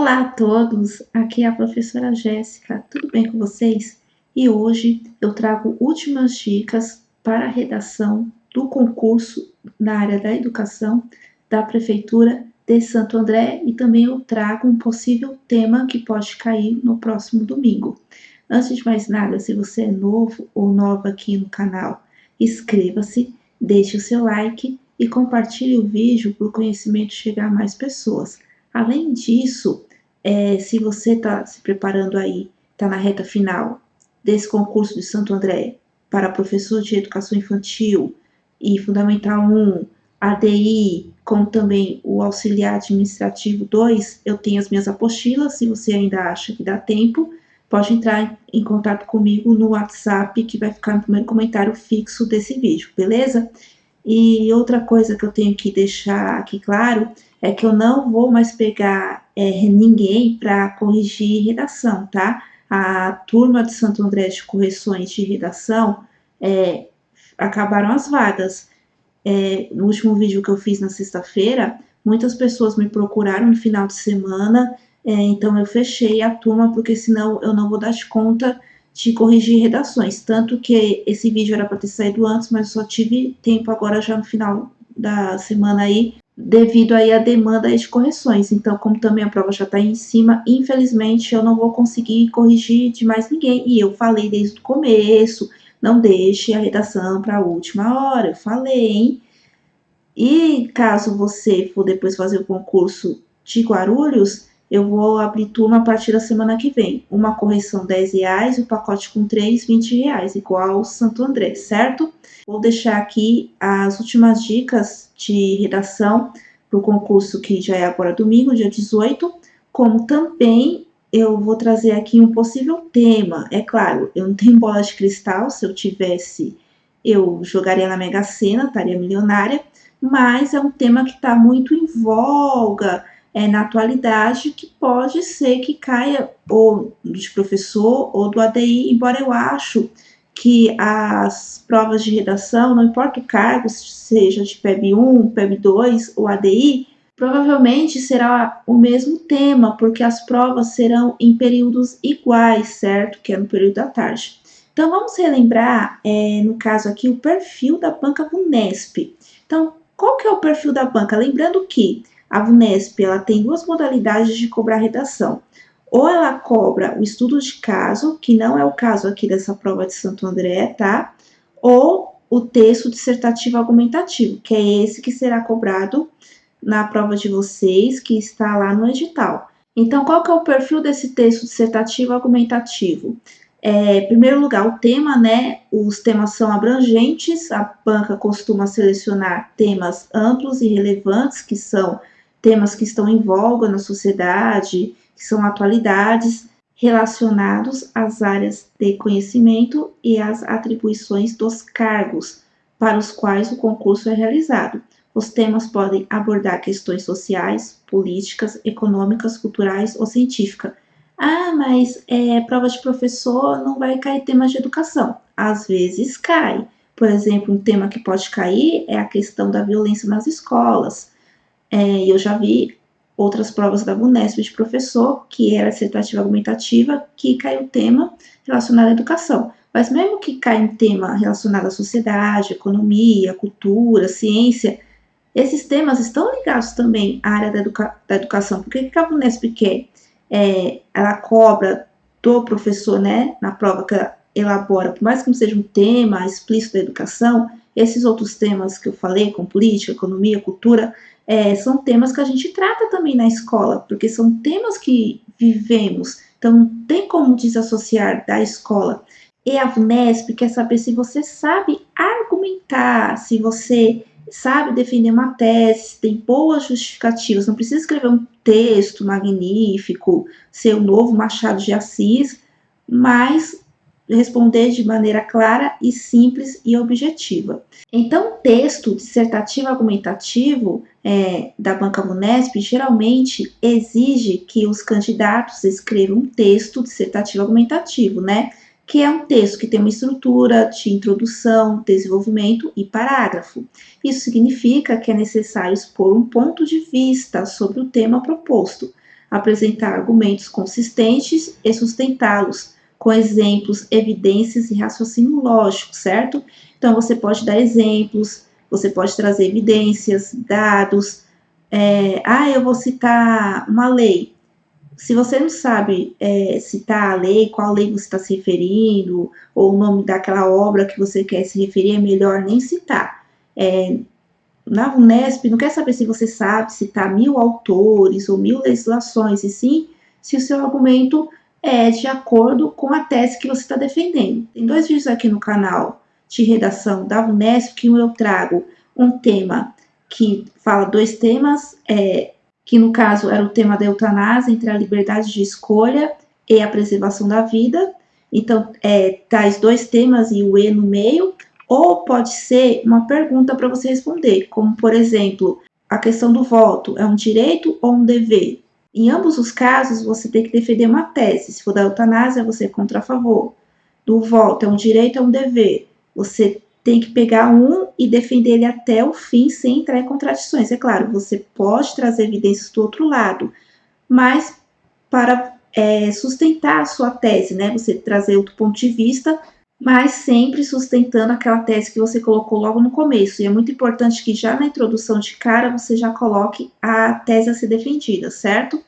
Olá a todos, aqui é a professora Jéssica, tudo bem com vocês? E hoje eu trago últimas dicas para a redação do concurso na área da educação da Prefeitura de Santo André e também eu trago um possível tema que pode cair no próximo domingo. Antes de mais nada, se você é novo ou nova aqui no canal, inscreva-se, deixe o seu like e compartilhe o vídeo para o conhecimento chegar a mais pessoas. Além disso, se você está se preparando aí, está na reta final desse concurso de Santo André para professor de educação infantil e Fundamental 1, ADI, como também o auxiliar administrativo 2, eu tenho as minhas apostilas, se você ainda acha que dá tempo, pode entrar em contato comigo no WhatsApp, que vai ficar no primeiro comentário fixo desse vídeo, beleza? E outra coisa que eu tenho que deixar aqui claro é que eu não vou mais pegar ninguém para corrigir redação, tá? A turma de Santo André de correções de redação acabaram as vagas. No último vídeo que eu fiz na sexta-feira, muitas pessoas me procuraram no final de semana, então eu fechei a turma, porque senão eu não vou dar de conta de corrigir redações. Tanto que esse vídeo era para ter saído antes, mas eu só tive tempo agora já no final da semana aí, devido aí à demanda de correções. Então, como também a prova já está aí em cima, infelizmente eu não vou conseguir corrigir de mais ninguém. E eu falei desde o começo, não deixe a redação para a última hora, eu falei, hein? E caso você for depois fazer o concurso de Guarulhos, eu vou abrir turma a partir da semana que vem. Uma correção R$10 e o pacote com 3, R$20, igual ao Santo André, certo? Vou deixar aqui as últimas dicas de redação para o concurso que já é agora domingo, dia 18, como também eu vou trazer aqui um possível tema. É claro, eu não tenho bola de cristal, se eu tivesse, eu jogaria na Mega Sena, estaria milionária, mas é um tema que está muito em voga na atualidade, que pode ser que caia ou de professor ou do ADI, embora eu acho que as provas de redação, não importa o cargo, seja de PEB 1, PEB 2 ou ADI, provavelmente será o mesmo tema, porque as provas serão em períodos iguais, certo? Que é no período da tarde. Então, vamos relembrar, no caso aqui, o perfil da banca VUNESP. Então, qual que é o perfil da banca? Lembrando que a VUNESP ela tem duas modalidades de cobrar redação. Ou ela cobra o estudo de caso, que não é o caso aqui dessa prova de Santo André, tá? Ou o texto dissertativo argumentativo, que é esse que será cobrado na prova de vocês, que está lá no edital. Então, qual que é o perfil desse texto dissertativo argumentativo? Em primeiro lugar, o tema, né? Os temas são abrangentes, a banca costuma selecionar temas amplos e relevantes, que são temas que estão em voga na sociedade, que são atualidades relacionados às áreas de conhecimento e às atribuições dos cargos para os quais o concurso é realizado. Os temas podem abordar questões sociais, políticas, econômicas, culturais ou científicas. Ah, mas prova de professor não vai cair temas de educação. Às vezes cai. Por exemplo, um tema que pode cair é a questão da violência nas escolas. Eu já vi outras provas da VUNESP de professor, que era dissertativa argumentativa, que caiu tema relacionado à educação. Mas mesmo que caia um tema relacionado à sociedade, economia, cultura, ciência, esses temas estão ligados também à área da educação. Porque o que a VUNESP quer? Ela cobra do professor, né, na prova que ela elabora, por mais que não seja um tema explícito da educação, esses outros temas que eu falei, como política, economia, cultura, são temas que a gente trata também na escola, porque são temas que vivemos, então não tem como desassociar da escola. E a VUNESP quer saber se você sabe argumentar, se você sabe defender uma tese, tem boas justificativas, não precisa escrever um texto magnífico, ser o novo Machado de Assis, mas responder de maneira clara e simples e objetiva. Então, o texto dissertativo argumentativo da banca VUNESP geralmente exige que os candidatos escrevam um texto dissertativo argumentativo, né? Que é um texto que tem uma estrutura de introdução, desenvolvimento e parágrafo. Isso significa que é necessário expor um ponto de vista sobre o tema proposto. apresentar argumentos consistentes e sustentá-los com exemplos, evidências e raciocínio lógico, certo? Então, você pode dar exemplos, você pode trazer evidências, dados. Eu vou citar uma lei. Se você não sabe citar a lei, qual lei você está se referindo, ou o nome daquela obra que você quer se referir, é melhor nem citar. Na Unesp, não quer saber se você sabe citar 1000 autores ou 1000 legislações, e sim se o seu argumento é de acordo com a tese que você está defendendo. Tem 2 vídeos aqui no canal de redação da Unesp que eu trago um tema que fala 2 temas, que no caso era o tema da eutanásia, entre a liberdade de escolha e a preservação da vida. Então, tais 2 temas e o E no meio. Ou pode ser uma pergunta para você responder, como, por exemplo, a questão do voto, é um direito ou um dever? Em ambos os casos, você tem que defender uma tese. Se for da eutanásia, você é contra a favor. Do voto, é um direito ou um dever? Você tem que pegar um e defender ele até o fim, sem entrar em contradições. É claro, você pode trazer evidências do outro lado, mas para sustentar a sua tese, né? Você trazer outro ponto de vista, mas sempre sustentando aquela tese que você colocou logo no começo. E é muito importante que já na introdução de cara você já coloque a tese a ser defendida, certo?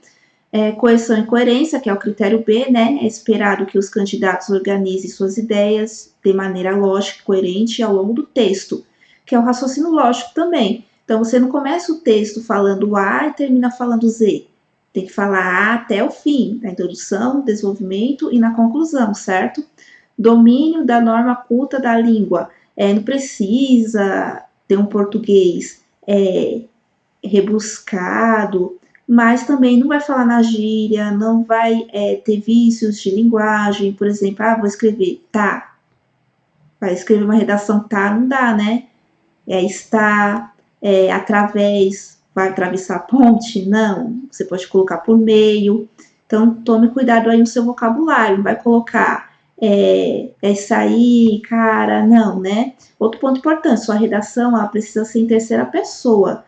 Coerção e coerência, que é o critério B, né? É esperado que os candidatos organizem suas ideias de maneira lógica e coerente ao longo do texto, que é o raciocínio lógico também. Então, você não começa o texto falando A e termina falando Z. Tem que falar A até o fim, na introdução, desenvolvimento e na conclusão, certo? Domínio da norma culta da língua. Não precisa ter um português rebuscado, mas também não vai falar na gíria, não vai ter vícios de linguagem, por exemplo, vou escrever tá, vai escrever uma redação tá, não dá, né? Está, através, vai atravessar a ponte? Não, você pode colocar por meio. Então, tome cuidado aí no seu vocabulário, não vai colocar sair, cara, não, né? Outro ponto importante, sua redação, ela precisa ser em terceira pessoa.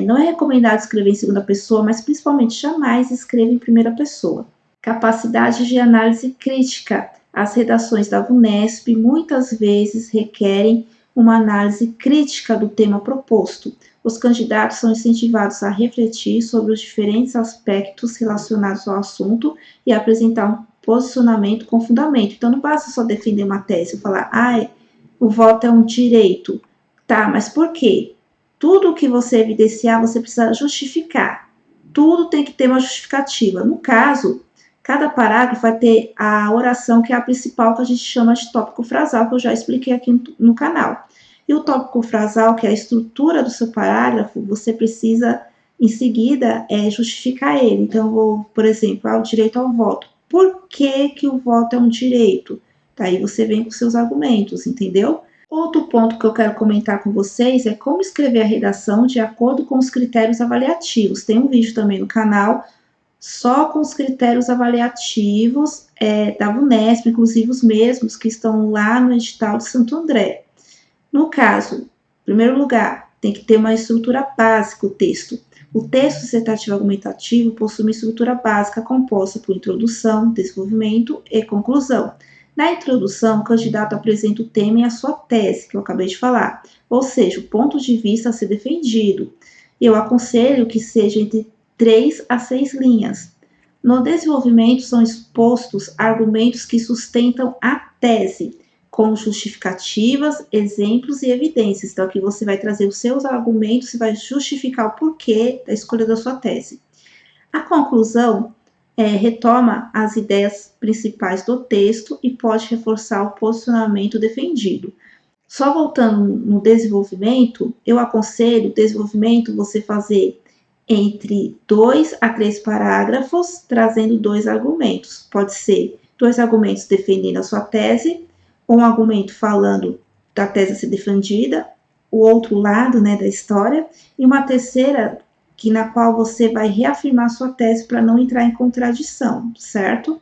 Não é recomendado escrever em segunda pessoa, mas principalmente jamais escreva em primeira pessoa. Capacidade de análise crítica. As redações da Unesp muitas vezes requerem uma análise crítica do tema proposto. Os candidatos são incentivados a refletir sobre os diferentes aspectos relacionados ao assunto e apresentar um posicionamento com fundamento. Então, não basta só defender uma tese e falar, o voto é um direito. Tá, mas por quê? Tudo que você evidenciar, você precisa justificar. Tudo tem que ter uma justificativa. No caso, cada parágrafo vai ter a oração que é a principal, que a gente chama de tópico frasal, que eu já expliquei aqui no canal. E o tópico frasal, que é a estrutura do seu parágrafo, você precisa, em seguida, justificar ele. Então, eu vou, por exemplo, o direito ao voto. Por que o voto é um direito? Daí você vem com seus argumentos, entendeu? Outro ponto que eu quero comentar com vocês é como escrever a redação de acordo com os critérios avaliativos. Tem um vídeo também no canal só com os critérios avaliativos da Unesp, inclusive os mesmos que estão lá no edital de Santo André. No caso, em primeiro lugar, tem que ter uma estrutura básica o texto. O texto dissertativo argumentativo possui uma estrutura básica composta por introdução, desenvolvimento e conclusão. Na introdução, o candidato apresenta o tema e a sua tese, que eu acabei de falar, ou seja, o ponto de vista a ser defendido. Eu aconselho que seja entre 3 a 6 linhas. No desenvolvimento, são expostos argumentos que sustentam a tese, com justificativas, exemplos e evidências. Então, aqui você vai trazer os seus argumentos e vai justificar o porquê da escolha da sua tese. A conclusão retoma as ideias principais do texto e pode reforçar o posicionamento defendido. Só voltando no desenvolvimento, eu aconselho o desenvolvimento você fazer entre 2 a 3 parágrafos, trazendo 2 argumentos. Pode ser 2 argumentos defendendo a sua tese, um argumento falando da tese a ser defendida, o outro lado, né, da história, e uma terceira na qual você vai reafirmar sua tese para não entrar em contradição, certo?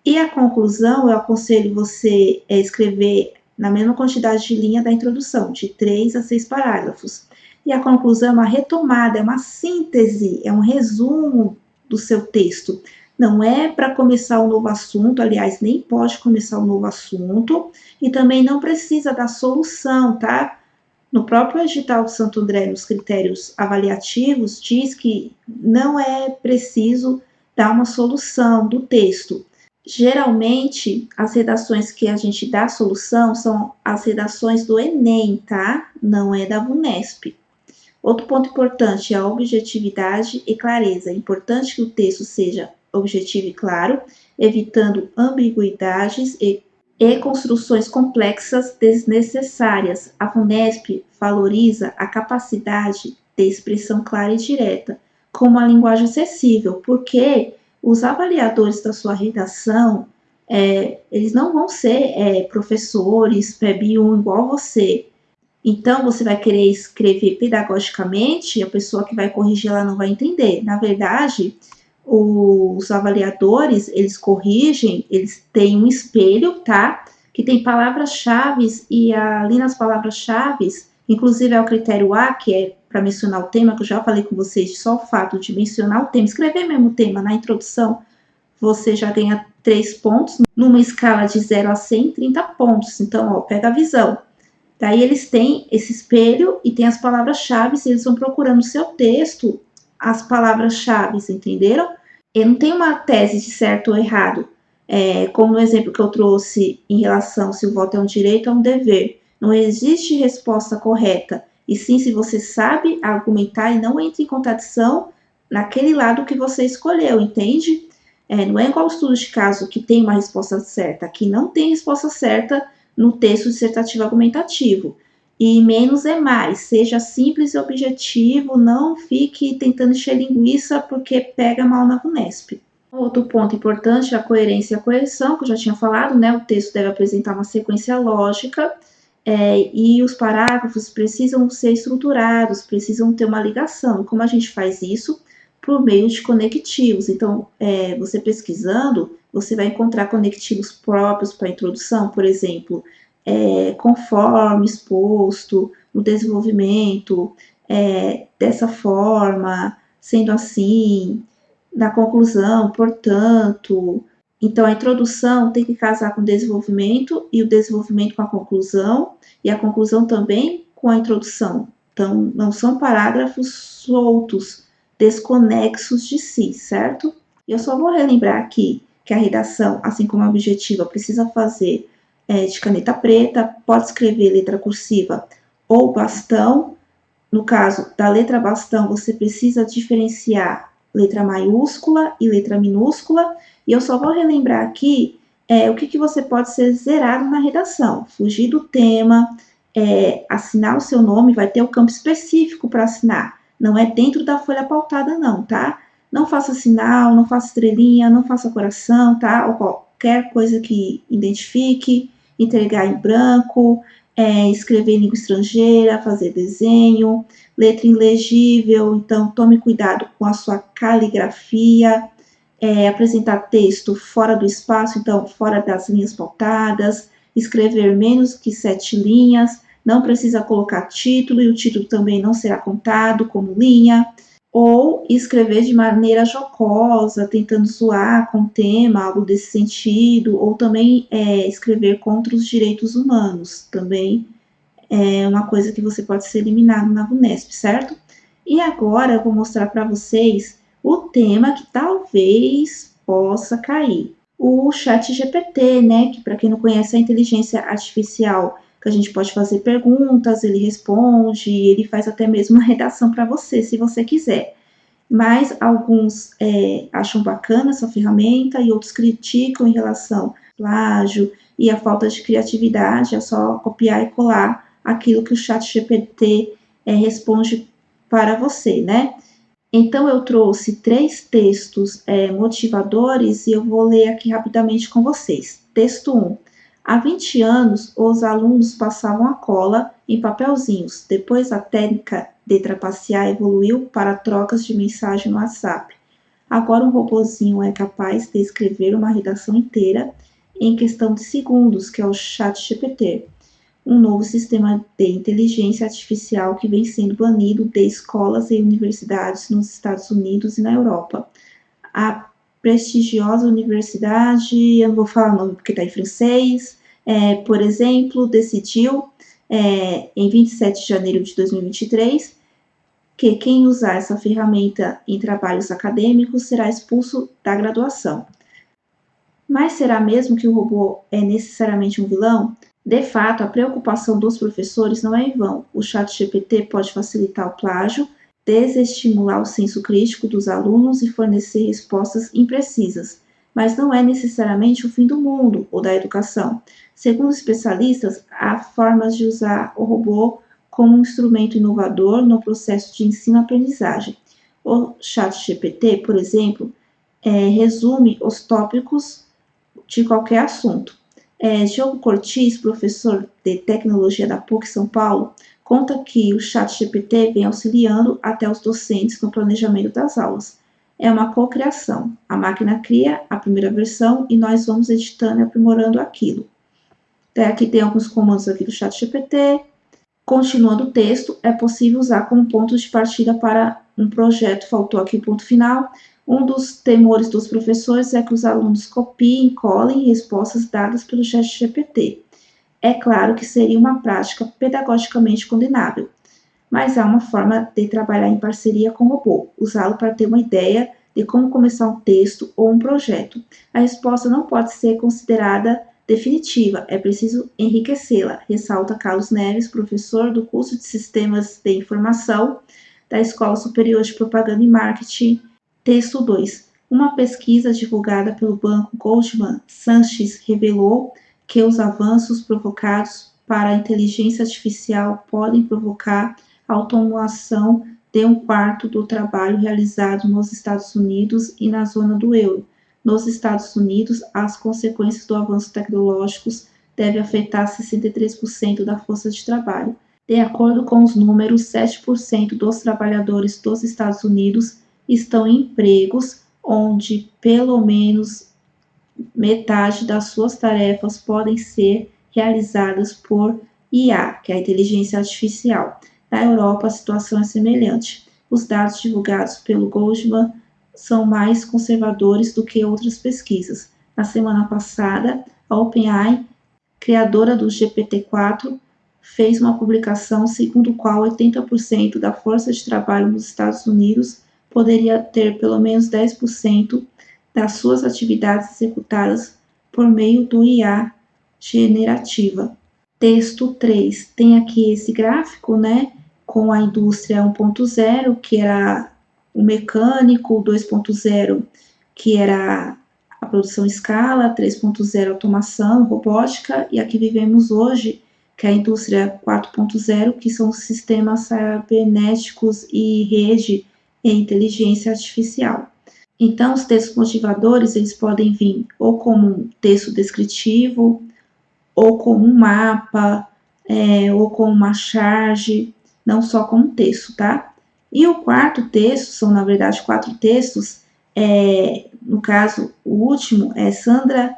E a conclusão, eu aconselho você escrever na mesma quantidade de linha da introdução, de 3 a 6 parágrafos. E a conclusão é uma retomada, é uma síntese, é um resumo do seu texto. Não é para começar um novo assunto, aliás, nem pode começar um novo assunto, e também não precisa dar solução, tá? No próprio edital de Santo André, nos critérios avaliativos, diz que não é preciso dar uma solução do texto. Geralmente, as redações que a gente dá solução são as redações do Enem, tá? Não é da VUNESP. Outro ponto importante é a objetividade e clareza. É importante que o texto seja objetivo e claro, evitando ambiguidades e construções complexas desnecessárias. A VUNESP valoriza a capacidade de expressão clara e direta, como a linguagem acessível, porque os avaliadores da sua redação, eles não vão ser professores pré-B1 igual você. Então, você vai querer escrever pedagogicamente, a pessoa que vai corrigir, ela não vai entender. Na verdade, os avaliadores, eles corrigem, eles têm um espelho, tá? Que tem palavras-chave e ali nas palavras-chave, inclusive é o critério A, que é para mencionar o tema, que eu já falei com vocês, só o fato de mencionar o tema, escrever mesmo o tema na introdução, você já ganha 3 pontos, numa escala de 0 a 100, 30 pontos. Então, ó, pega a visão. Daí eles têm esse espelho e tem as palavras-chave, eles vão procurando no seu texto as palavras-chave, entenderam? Eu não tenho uma tese de certo ou errado, como no exemplo que eu trouxe em relação se o voto é um direito ou um dever. Não existe resposta correta, e sim se você sabe argumentar e não entra em contradição naquele lado que você escolheu, entende? Não é igual ao estudo de caso que tem uma resposta certa, aqui não tem resposta certa no texto dissertativo argumentativo. E menos é mais, seja simples e objetivo, não fique tentando encher linguiça porque pega mal na VUNESP. Outro ponto importante é a coerência e a coerção, que eu já tinha falado, né? O texto deve apresentar uma sequência lógica e os parágrafos precisam ser estruturados, precisam ter uma ligação. Como a gente faz isso? Por meio de conectivos. Então, você pesquisando, você vai encontrar conectivos próprios para a introdução, por exemplo, conforme exposto no desenvolvimento, dessa forma, sendo assim, na conclusão, portanto. Então, a introdução tem que casar com o desenvolvimento e o desenvolvimento com a conclusão, e a conclusão também com a introdução. Então, não são parágrafos soltos, desconexos de si, certo? E eu só vou relembrar aqui que a redação, assim como a objetiva, precisa fazer de caneta preta, pode escrever letra cursiva ou bastão. No caso da letra bastão, você precisa diferenciar letra maiúscula e letra minúscula. E eu só vou relembrar aqui o que você pode ser zerado na redação. Fugir do tema, assinar o seu nome, vai ter o campo específico para assinar. Não é dentro da folha pautada, não, tá? Não faça sinal, não faça estrelinha, não faça coração, tá? Ou qualquer coisa que identifique, entregar em branco, escrever em língua estrangeira, fazer desenho, letra ilegível, então tome cuidado com a sua caligrafia, apresentar texto fora do espaço, então fora das linhas pautadas, escrever menos que 7 linhas, não precisa colocar título e o título também não será contado como linha, ou escrever de maneira jocosa, tentando zoar com o tema, algo desse sentido, ou também escrever contra os direitos humanos, também é uma coisa que você pode ser eliminado na VUNESP, certo? E agora eu vou mostrar para vocês o tema que talvez possa cair. O ChatGPT, né, que para quem não conhece é a inteligência artificial, que a gente pode fazer perguntas, ele responde, ele faz até mesmo uma redação para você, se você quiser. Mas alguns acham bacana essa ferramenta e outros criticam em relação ao plágio e a falta de criatividade, é só copiar e colar aquilo que o ChatGPT responde para você, né? Então, eu trouxe 3 textos motivadores e eu vou ler aqui rapidamente com vocês. Texto 1. Há 20 anos, os alunos passavam a cola em papelzinhos. Depois, a técnica de trapacear evoluiu para trocas de mensagem no WhatsApp. Agora, um robozinho é capaz de escrever uma redação inteira em questão de segundos, que é o ChatGPT. Um novo sistema de inteligência artificial que vem sendo banido de escolas e universidades nos Estados Unidos e na Europa. a prestigiosa universidade, eu não vou falar o nome porque está em francês, por exemplo, decidiu, em 27 de janeiro de 2023, que quem usar essa ferramenta em trabalhos acadêmicos será expulso da graduação. Mas será mesmo que o robô é necessariamente um vilão? De fato, a preocupação dos professores não é em vão. O ChatGPT pode facilitar o plágio, desestimular o senso crítico dos alunos e fornecer respostas imprecisas, mas não é necessariamente o fim do mundo ou da educação. Segundo especialistas, há formas de usar o robô como um instrumento inovador no processo de ensino-aprendizagem. O ChatGPT, por exemplo, resume os tópicos de qualquer assunto. Diogo Cortis, professor de tecnologia da PUC São Paulo, conta que o ChatGPT vem auxiliando até os docentes no planejamento das aulas. É uma cocriação. A máquina cria a primeira versão e nós vamos editando e aprimorando aquilo. Aqui tem alguns comandos aqui do ChatGPT. Continuando o texto, é possível usar como ponto de partida para um projeto. Faltou aqui o ponto final. Um dos temores dos professores é que os alunos copiem e colhem respostas dadas pelo ChatGPT. É claro que seria uma prática pedagogicamente condenável, mas há uma forma de trabalhar em parceria com o robô, usá-lo para ter uma ideia de como começar um texto ou um projeto. A resposta não pode ser considerada definitiva, é preciso enriquecê-la, ressalta Carlos Neves, professor do curso de Sistemas de Informação da Escola Superior de Propaganda e Marketing. Texto 2. Uma pesquisa divulgada pelo banco Goldman Sachs revelou que os avanços provocados para a inteligência artificial podem provocar a automação de um quarto do trabalho realizado nos Estados Unidos e na zona do euro. Nos Estados Unidos, as consequências do avanço tecnológico devem afetar 63% da força de trabalho. De acordo com os números, 7% dos trabalhadores dos Estados Unidos estão em empregos onde pelo menos metade das suas tarefas podem ser realizadas por IA, que é a inteligência artificial. Na Europa, a situação é semelhante. Os dados divulgados pelo Goldman são mais conservadores do que outras pesquisas. Na semana passada, a OpenAI, criadora do GPT-4, fez uma publicação segundo a qual 80% da força de trabalho nos Estados Unidos poderia ter pelo menos 10% das suas atividades executadas por meio do IA generativa. Texto 3. Tem aqui esse gráfico, né, com a indústria 1.0, que era o mecânico, 2.0, que era a produção em escala, 3.0, automação, robótica, e aqui vivemos hoje, que é a indústria 4.0, que são sistemas cibernéticos e rede e inteligência artificial. Então, os textos motivadores, eles podem vir ou como um texto descritivo, ou como um mapa, ou como uma charge, não só como texto, tá? E o quarto texto, são na verdade 4 textos, no caso, o último é Sandra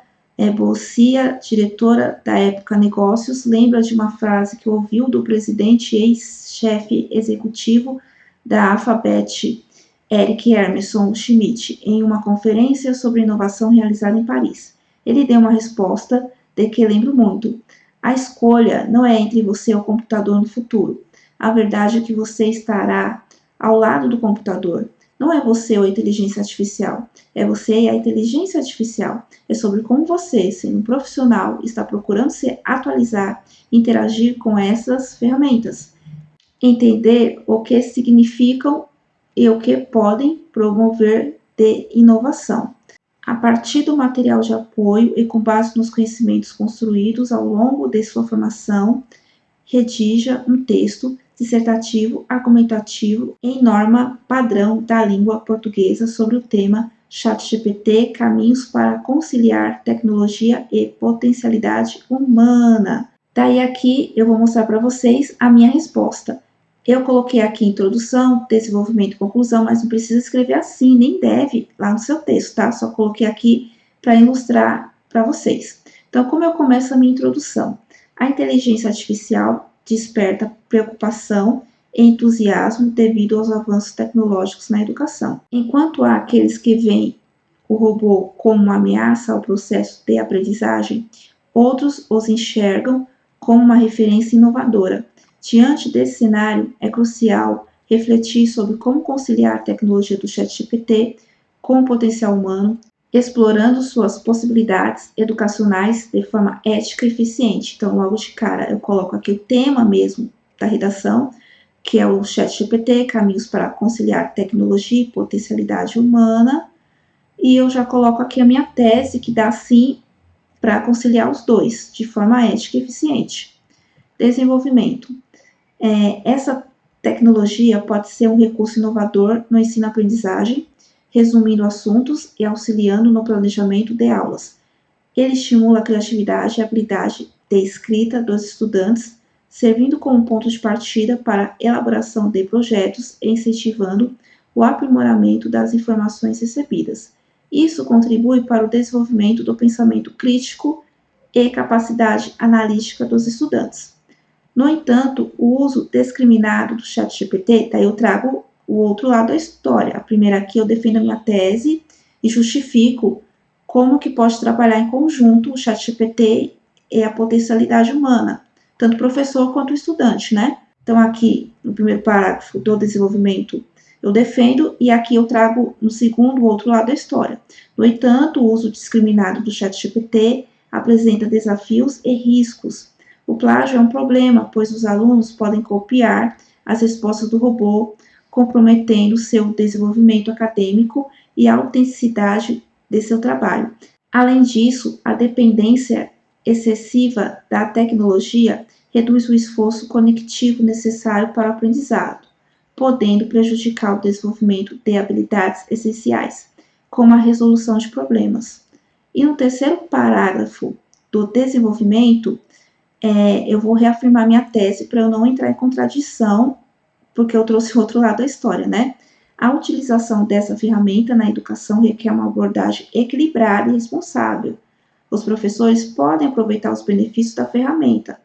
Bolcia, diretora da Época Negócios, lembra de uma frase que ouviu do presidente e ex-chefe executivo da Alphabet, Eric Emerson Schmidt, em uma conferência sobre inovação realizada em Paris. Ele deu uma resposta de que lembro muito. A escolha não é entre você e o computador no futuro. A verdade é que você estará ao lado do computador. Não é você ou a inteligência artificial. É você e a inteligência artificial. É sobre como você, sendo um profissional, está procurando se atualizar, interagir com essas ferramentas. Entender o que significam e o que podem promover de inovação. A partir do material de apoio e com base nos conhecimentos construídos ao longo de sua formação, redija um texto dissertativo argumentativo em norma padrão da língua portuguesa sobre o tema ChatGPT, caminhos para conciliar tecnologia e potencialidade humana. Daí aqui eu vou mostrar para vocês a minha resposta. Eu coloquei aqui introdução, desenvolvimento e conclusão, mas não precisa escrever assim, nem deve lá no seu texto, tá? Só coloquei aqui para ilustrar para vocês. Então, como eu começo a minha introdução? A inteligência artificial desperta preocupação e entusiasmo devido aos avanços tecnológicos na educação. Enquanto há aqueles que veem o robô como uma ameaça ao processo de aprendizagem, outros os enxergam como uma referência inovadora. Diante desse cenário, é crucial refletir sobre como conciliar a tecnologia do ChatGPT com o potencial humano, explorando suas possibilidades educacionais de forma ética e eficiente. Então, logo de cara, eu coloco aqui o tema mesmo da redação, que é o ChatGPT, caminhos para conciliar tecnologia e potencialidade humana, e eu já coloco aqui a minha tese, que dá sim para conciliar os dois, de forma ética e eficiente. Desenvolvimento. Essa tecnologia pode ser um recurso inovador no ensino-aprendizagem, resumindo assuntos e auxiliando no planejamento de aulas. Ele estimula a criatividade e a habilidade de escrita dos estudantes, servindo como ponto de partida para a elaboração de projetos e incentivando o aprimoramento das informações recebidas. Isso contribui para o desenvolvimento do pensamento crítico e capacidade analítica dos estudantes. No entanto, o uso discriminado do ChatGPT, daí eu trago o outro lado da história. A primeira aqui eu defendo a minha tese e justifico como que pode trabalhar em conjunto o ChatGPT e a potencialidade humana, tanto o professor quanto o estudante, né? Então, aqui, no primeiro parágrafo do desenvolvimento, eu defendo, e aqui eu trago, no segundo, o outro lado da história. No entanto, o uso discriminado do ChatGPT apresenta desafios e riscos. O plágio é um problema, pois os alunos podem copiar as respostas do robô, comprometendo seu desenvolvimento acadêmico e a autenticidade de seu trabalho. Além disso, a dependência excessiva da tecnologia reduz o esforço conectivo necessário para o aprendizado, podendo prejudicar o desenvolvimento de habilidades essenciais, como a resolução de problemas. E no terceiro parágrafo do desenvolvimento, eu vou reafirmar minha tese para eu não entrar em contradição, porque eu trouxe o outro lado da história, né? A utilização dessa ferramenta na educação requer uma abordagem equilibrada e responsável. Os professores podem aproveitar os benefícios da ferramenta.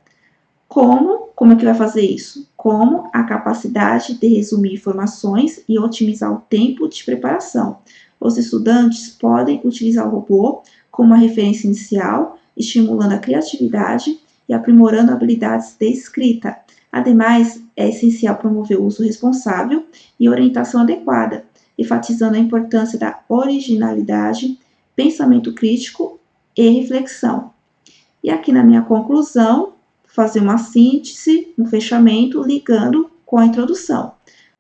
Como é que vai fazer isso? Como a capacidade de resumir informações e otimizar o tempo de preparação. Os estudantes podem utilizar o robô como uma referência inicial, estimulando a criatividade e aprimorando habilidades de escrita. Ademais, é essencial promover o uso responsável e orientação adequada, enfatizando a importância da originalidade, pensamento crítico e reflexão. E aqui na minha conclusão, fazer uma síntese, um fechamento, ligando com a introdução.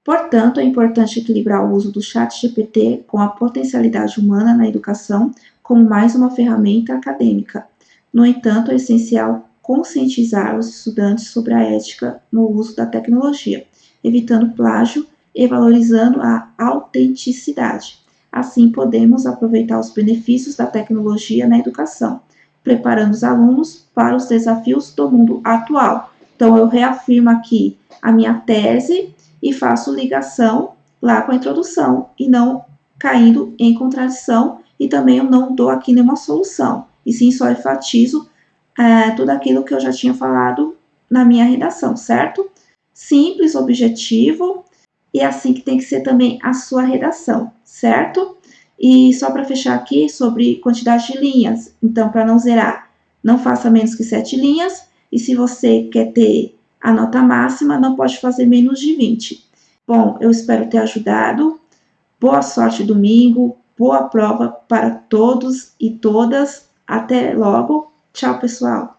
Portanto, é importante equilibrar o uso do ChatGPT com a potencialidade humana na educação como mais uma ferramenta acadêmica. No entanto, é essencial conscientizar os estudantes sobre a ética no uso da tecnologia, evitando plágio e valorizando a autenticidade. Assim, podemos aproveitar os benefícios da tecnologia na educação, preparando os alunos para os desafios do mundo atual. Então, eu reafirmo aqui a minha tese e faço ligação lá com a introdução, e não caindo em contradição, e também eu não dou aqui nenhuma solução, e sim só enfatizo tudo aquilo que eu já tinha falado na minha redação, certo? Simples, objetivo, e assim que tem que ser também a sua redação, certo? E só para fechar aqui sobre quantidade de linhas, então para não zerar, não faça menos que 7 linhas, e se você quer ter a nota máxima, não pode fazer menos de 20. Bom, eu espero ter ajudado. Boa sorte domingo, boa prova para todos e todas. Até logo. Tchau, pessoal.